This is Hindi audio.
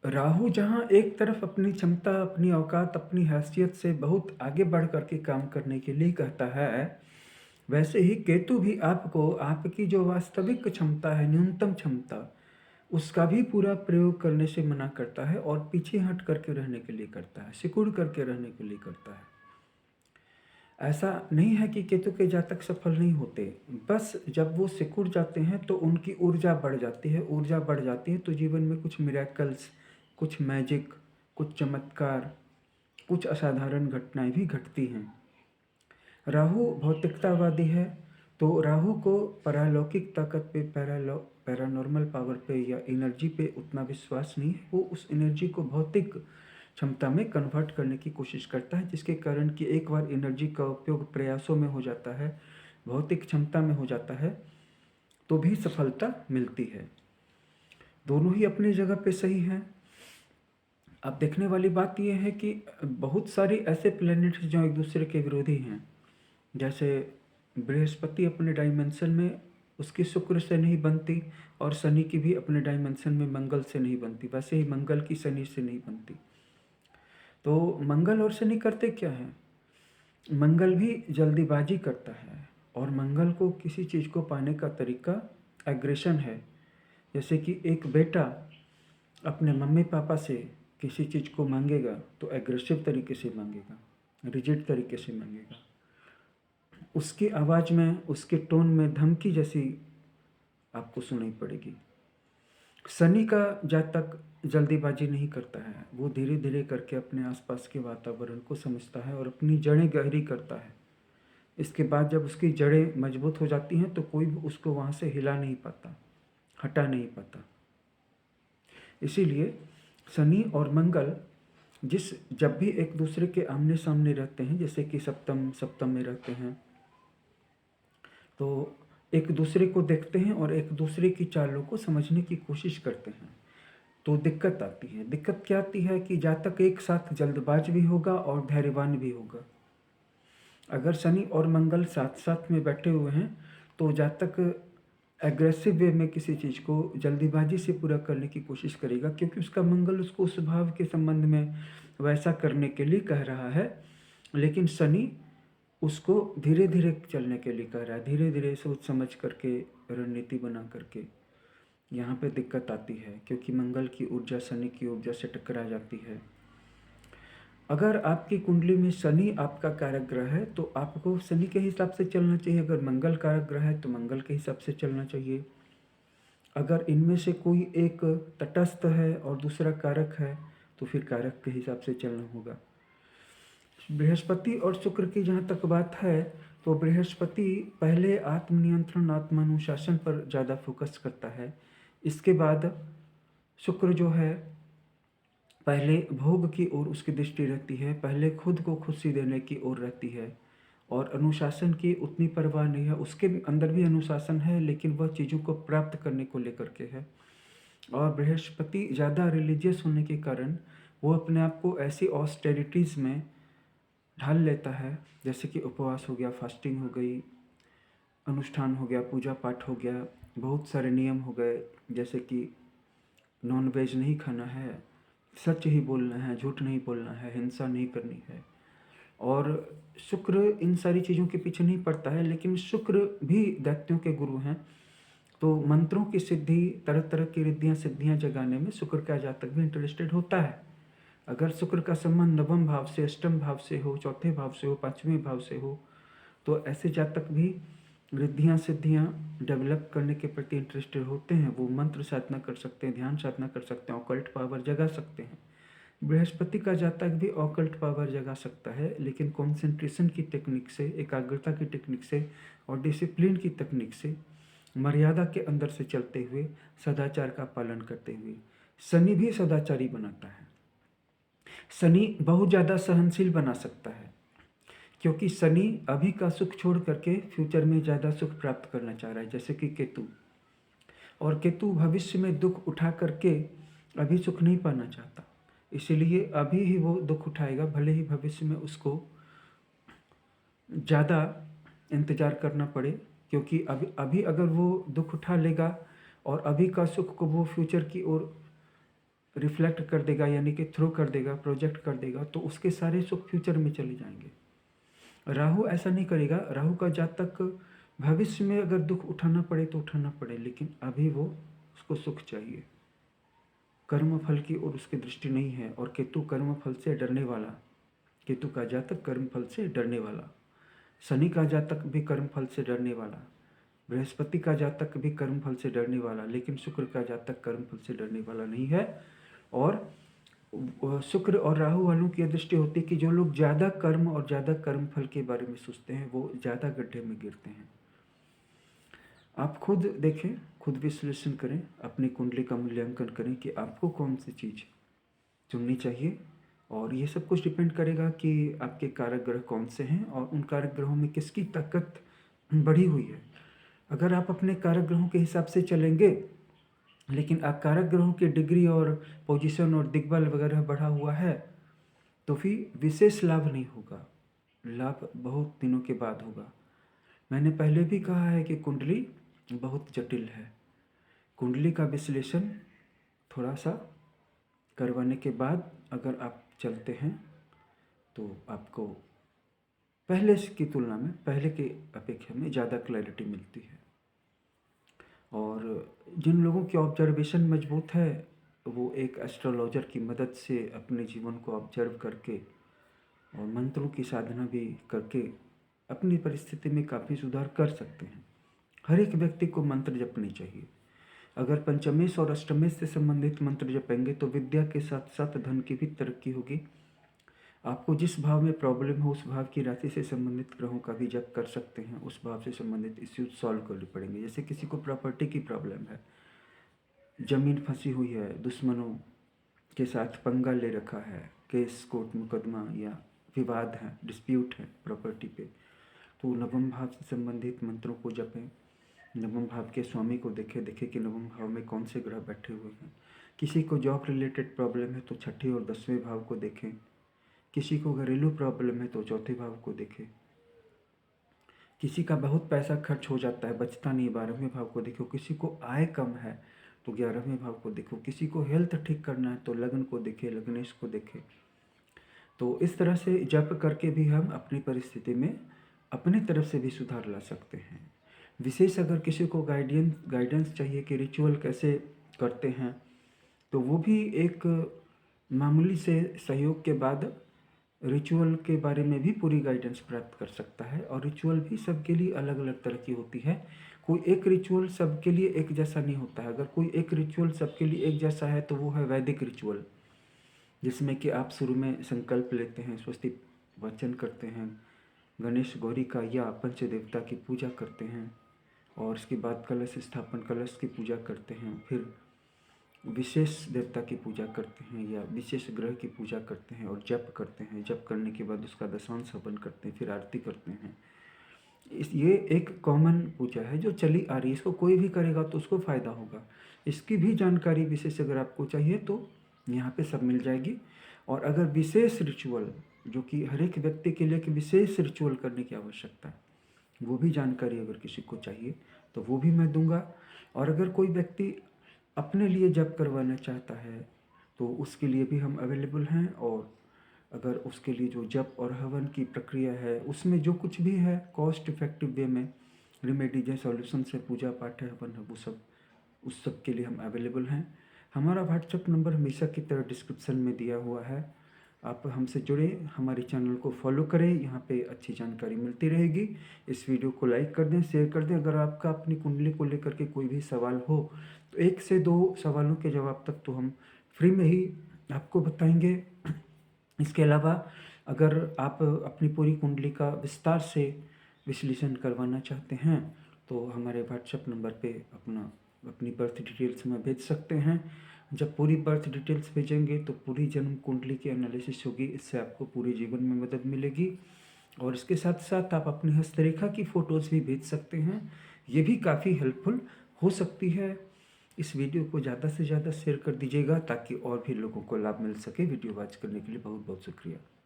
राहु जहाँ एक तरफ अपनी क्षमता, अपनी औकात, अपनी हैसियत से बहुत आगे बढ़ कर के काम करने के लिए कहता है, वैसे ही केतु भी आपको आपकी जो वास्तविक क्षमता है, न्यूनतम क्षमता, उसका भी पूरा प्रयोग करने से मना करता है और पीछे हट करके रहने के लिए करता है, सिकुड़ करके रहने के लिए करता है। ऐसा नहीं है कि केतु के जातक सफल नहीं होते, बस जब वो सिकुड़ जाते हैं तो उनकी ऊर्जा बढ़ जाती है। ऊर्जा बढ़ जाती है तो जीवन में कुछ मिरेकल्स, कुछ मैजिक, कुछ चमत्कार, कुछ असाधारण घटनाएं भी घटती हैं। राहु भौतिकतावादी है, तो राहु को पारलौकिक ताकत पे, पैरानॉर्मल पावर पे या एनर्जी पे उतना विश्वास नहीं है। वो उस एनर्जी को भौतिक क्षमता में कन्वर्ट करने की कोशिश करता है, जिसके कारण कि एक बार एनर्जी का उपयोग प्रयासों में हो जाता है, भौतिक क्षमता में हो जाता है, तो भी सफलता मिलती है। दोनों ही अपनी जगह पे सही हैं। अब देखने वाली बात यह है कि बहुत सारी ऐसे प्लैनेट्स जो एक दूसरे के विरोधी हैं, जैसे बृहस्पति अपने डायमेंशन में उसकी शुक्र से नहीं बनती और शनि की भी अपने डायमेंशन में मंगल से नहीं बनती, वैसे ही मंगल की शनि से नहीं बनती। तो मंगल और शनि करते क्या है? मंगल भी जल्दीबाजी करता है और मंगल को किसी चीज़ को पाने का तरीका एग्रेशन है। जैसे कि एक बेटा अपने मम्मी पापा से किसी चीज़ को मांगेगा तो एग्रेसिव तरीके से मांगेगा, रिजिड तरीके से मांगेगा। उसकी आवाज़ में, उसके टोन में धमकी जैसी आपको सुनाई पड़ेगी। शनि का जातक जल्दीबाजी नहीं करता है, वो धीरे धीरे करके अपने आसपास के वातावरण को समझता है और अपनी जड़ें गहरी करता है। इसके बाद जब उसकी जड़ें मजबूत हो जाती हैं तो कोई भी उसको वहाँ से हिला नहीं पाता, हटा नहीं पाता। इसीलिए शनि और मंगल जब भी एक दूसरे के आमने सामने रहते हैं, जैसे कि सप्तम सप्तम में रहते हैं, तो एक दूसरे को देखते हैं और एक दूसरे की चालों को समझने की कोशिश करते हैं, तो दिक्कत आती है। दिक्कत क्या आती है कि जातक एक साथ जल्दबाज भी होगा और धैर्यवान भी होगा। अगर शनि और मंगल साथ साथ में बैठे हुए हैं तो जातक एग्रेसिव वे में किसी चीज़ को जल्दीबाजी से पूरा करने की कोशिश करेगा, क्योंकि उसका मंगल उसको उस भाव के संबंध में वैसा करने के लिए कह रहा है। लेकिन शनि उसको धीरे धीरे चलने के लिए कह रहा है, धीरे धीरे सोच समझ करके, रणनीति बना करके। यहाँ पे दिक्कत आती है क्योंकि मंगल की ऊर्जा शनि की ऊर्जा से टकरा जाती है। अगर आपकी कुंडली में शनि आपका कारक ग्रह है तो आपको शनि के हिसाब से चलना चाहिए। अगर मंगल कारक ग्रह है तो मंगल के हिसाब से चलना चाहिए। अगर इनमें से कोई एक तटस्थ है और दूसरा कारक है तो फिर कारक के हिसाब से चलना होगा। बृहस्पति और शुक्र की जहाँ तक बात है तो बृहस्पति पहले आत्मनियंत्रण, आत्मानुशासन पर ज़्यादा फोकस करता है। इसके बाद शुक्र जो है पहले भोग की ओर उसकी दृष्टि रहती है, पहले खुद को खुशी देने की ओर रहती है और अनुशासन की उतनी परवाह नहीं है। उसके अंदर भी अनुशासन है लेकिन वह चीज़ों को प्राप्त करने को लेकर के है। और बृहस्पति ज़्यादा रिलीजियस होने के कारण वो अपने आप को ऐसी ऑस्टेरिटीज़ में ढाल लेता है, जैसे कि उपवास हो गया, फास्टिंग हो गई, अनुष्ठान हो गया, पूजा पाठ हो गया, बहुत सारे नियम हो गए, जैसे कि नॉन वेज नहीं खाना है, सच ही बोलना है, झूठ नहीं बोलना है, हिंसा नहीं करनी है। और शुक्र इन सारी चीज़ों के पीछे नहीं पड़ता है, लेकिन शुक्र भी दैत्यों के गुरु हैं, तो मंत्रों की सिद्धि, तरह तरह की रिद्धियाँ सिद्धियाँ जगाने में शुक्र का जातक भी इंटरेस्टेड होता है। अगर शुक्र का संबंध नवम भाव से, अष्टम भाव से हो, चौथे भाव से हो, पाँचवें भाव से हो, तो ऐसे जातक भी रिद्धियाँ सिद्धियाँ डेवलप करने के प्रति इंटरेस्टेड होते हैं। वो मंत्र साधना कर सकते हैं, ध्यान साधना कर सकते हैं, ऑकल्ट पावर जगा सकते हैं। बृहस्पति का जातक भी ऑकल्ट पावर जगा सकता है, लेकिन कॉन्सेंट्रेशन की टेक्निक से, एकाग्रता की टेक्निक से और डिसिप्लिन की तकनीक से, मर्यादा के अंदर से चलते हुए, सदाचार का पालन करते हुए। शनि भी सदाचारी बनाता है। शनि बहुत ज़्यादा सहनशील बना सकता है, क्योंकि शनि अभी का सुख छोड़ करके फ्यूचर में ज़्यादा सुख प्राप्त करना चाह रहा है, जैसे कि केतु। और केतु भविष्य में दुख उठा करके अभी सुख नहीं पाना चाहता, इसीलिए अभी ही वो दुख उठाएगा, भले ही भविष्य में उसको ज़्यादा इंतज़ार करना पड़े। क्योंकि अभी अभी अगर वो दुख उठा लेगा और अभी का सुख को वो फ्यूचर की ओर रिफ्लेक्ट कर देगा, यानी कि थ्रो कर देगा, प्रोजेक्ट कर देगा, तो उसके सारे सुख फ्यूचर में चले जाएंगे। राहु ऐसा नहीं करेगा। राहु का जातक भविष्य में अगर दुख उठाना पड़े तो उठाना पड़े, लेकिन अभी वो उसको सुख चाहिए। कर्म फल की ओर उसकी दृष्टि नहीं है। और केतु कर्म फल से डरने वाला, केतु का जातक कर्म फल से डरने वाला, शनि का जातक भी कर्म फल से डरने वाला, बृहस्पति का जातक भी कर्म फल से डरने वाला, लेकिन शुक्र का जातक कर्म फल से डरने वाला नहीं है। और शुक्र और राहु वालों की यह दृष्टि होती है कि जो लोग ज़्यादा कर्म और ज़्यादा कर्म फल के बारे में सोचते हैं वो ज़्यादा गड्ढे में गिरते हैं। आप खुद देखें, खुद विश्लेषण करें, अपनी कुंडली का मूल्यांकन करें कि आपको कौन सी चीज़ चुननी चाहिए। और ये सब कुछ डिपेंड करेगा कि आपके कारक ग्रह कौन से हैं और उन कारक ग्रहों में किसकी ताकत बढ़ी हुई है। अगर आप अपने कारक ग्रहों के हिसाब से चलेंगे, लेकिन आप कारक ग्रहों की डिग्री और पोजीशन और दिग्बल वगैरह बढ़ा हुआ है, तो फिर विशेष लाभ नहीं होगा। लाभ बहुत दिनों के बाद होगा। मैंने पहले भी कहा है कि कुंडली बहुत जटिल है। कुंडली का विश्लेषण थोड़ा सा करवाने के बाद अगर आप चलते हैं तो आपको पहले की तुलना में, पहले के अपेक्षा में ज़्यादा क्लैरिटी मिलती है। और जिन लोगों की ऑब्जर्वेशन मजबूत है वो एक एस्ट्रोलॉजर की मदद से अपने जीवन को ऑब्जर्व करके और मंत्रों की साधना भी करके अपनी परिस्थिति में काफ़ी सुधार कर सकते हैं। हर एक व्यक्ति को मंत्र जपनी चाहिए। अगर पंचमेश और अष्टमेश से संबंधित मंत्र जपेंगे तो विद्या के साथ साथ धन की भी तरक्की होगी। आपको जिस भाव में प्रॉब्लम हो उस भाव की राशि से संबंधित ग्रहों का भी जप कर सकते हैं। उस भाव से संबंधित इश्यूज सॉल्व करने पड़ेंगे। जैसे किसी को प्रॉपर्टी की प्रॉब्लम है, जमीन फंसी हुई है, दुश्मनों के साथ पंगा ले रखा है, केस कोर्ट मुकदमा या विवाद है, डिस्प्यूट है प्रॉपर्टी पे, तो नवम भाव से संबंधित मंत्रों को जपें। नवम भाव के स्वामी को देखें कि नवम भाव में कौन से ग्रह बैठे हुए हैं। किसी को जॉब रिलेटेड प्रॉब्लम है तो छठे और 10वें भाव को देखें। किसी को घरेलू प्रॉब्लम है तो चौथे भाव को देखें। किसी का बहुत पैसा खर्च हो जाता है, बचता नहीं, 12वें भाव को देखो। किसी को आय कम है तो 11वें भाव को देखो। किसी को हेल्थ ठीक करना है तो लग्न को देखे, लग्नेश को देखे। तो इस तरह से जप करके भी हम अपनी परिस्थिति में अपनी तरफ से भी सुधार ला सकते हैं। विशेष अगर किसी को गाइडेंस चाहिए कि रिचुअल कैसे करते हैं, तो वो भी एक मामूली से सहयोग के बाद रिचुअल के बारे में भी पूरी गाइडेंस प्राप्त कर सकता है। और रिचुअल भी सबके लिए अलग अलग तरह की होती है। कोई एक रिचुअल सबके लिए एक जैसा नहीं होता है। अगर कोई एक रिचुअल सबके लिए एक जैसा है तो वो है वैदिक रिचुअल, जिसमें कि आप शुरू में संकल्प लेते हैं, स्वस्ति वचन करते हैं, गणेश गौरी का या पंच देवता की पूजा करते हैं, और उसके बाद कलश स्थापन, कलश की पूजा करते हैं, फिर विशेष देवता की पूजा करते हैं या विशेष ग्रह की पूजा करते हैं और जप करते हैं। जप करने के बाद उसका दशांश हवन करते हैं, फिर आरती करते हैं। ये एक कॉमन पूजा है जो चली आ रही है। इसको कोई भी करेगा तो उसको फ़ायदा होगा। इसकी भी जानकारी विशेष अगर आपको चाहिए तो यहाँ पे सब मिल जाएगी। और अगर विशेष रिचुअल, जो कि हर एक व्यक्ति के लिए एक विशेष रिचुअल करने की आवश्यकता है, वो भी जानकारी अगर किसी को चाहिए तो वो भी मैं दूंगा। और अगर कोई व्यक्ति अपने लिए जप करवाना चाहता है तो उसके लिए भी हम अवेलेबल हैं। और अगर उसके लिए जो जप और हवन की प्रक्रिया है उसमें जो कुछ भी है कॉस्ट इफेक्टिव वे में, रेमेडी जैसे सॉल्यूशन से पूजा पाठ है, हवन है, वो सब, उस सब के लिए हम अवेलेबल हैं। हमारा व्हाट्सएप नंबर हमेशा की तरह डिस्क्रिप्शन में दिया हुआ है। आप हमसे जुड़े, हमारे चैनल को फॉलो करें, यहाँ पे अच्छी जानकारी मिलती रहेगी। इस वीडियो को लाइक कर दें, शेयर कर दें। अगर आपका अपनी कुंडली को लेकर के कोई भी सवाल हो तो 1 से 2 सवालों के जवाब तक तो हम फ्री में ही आपको बताएंगे। इसके अलावा अगर आप अपनी पूरी कुंडली का विस्तार से विश्लेषण करवाना चाहते हैं तो हमारे व्हाट्सएप नंबर पे अपनी बर्थ डिटेल्स में भेज सकते हैं। जब पूरी बर्थ डिटेल्स भेजेंगे तो पूरी जन्म कुंडली की एनालिसिस होगी। इससे आपको पूरे जीवन में मदद मिलेगी। और इसके साथ साथ आप अपनी हस्तरेखा की फ़ोटोज़ भी भेज सकते हैं। ये भी काफ़ी हेल्पफुल हो सकती है। इस वीडियो को ज़्यादा से ज़्यादा शेयर कर दीजिएगा ताकि और भी लोगों को लाभ मिल सके। वीडियो वॉच करने के लिए बहुत बहुत शुक्रिया।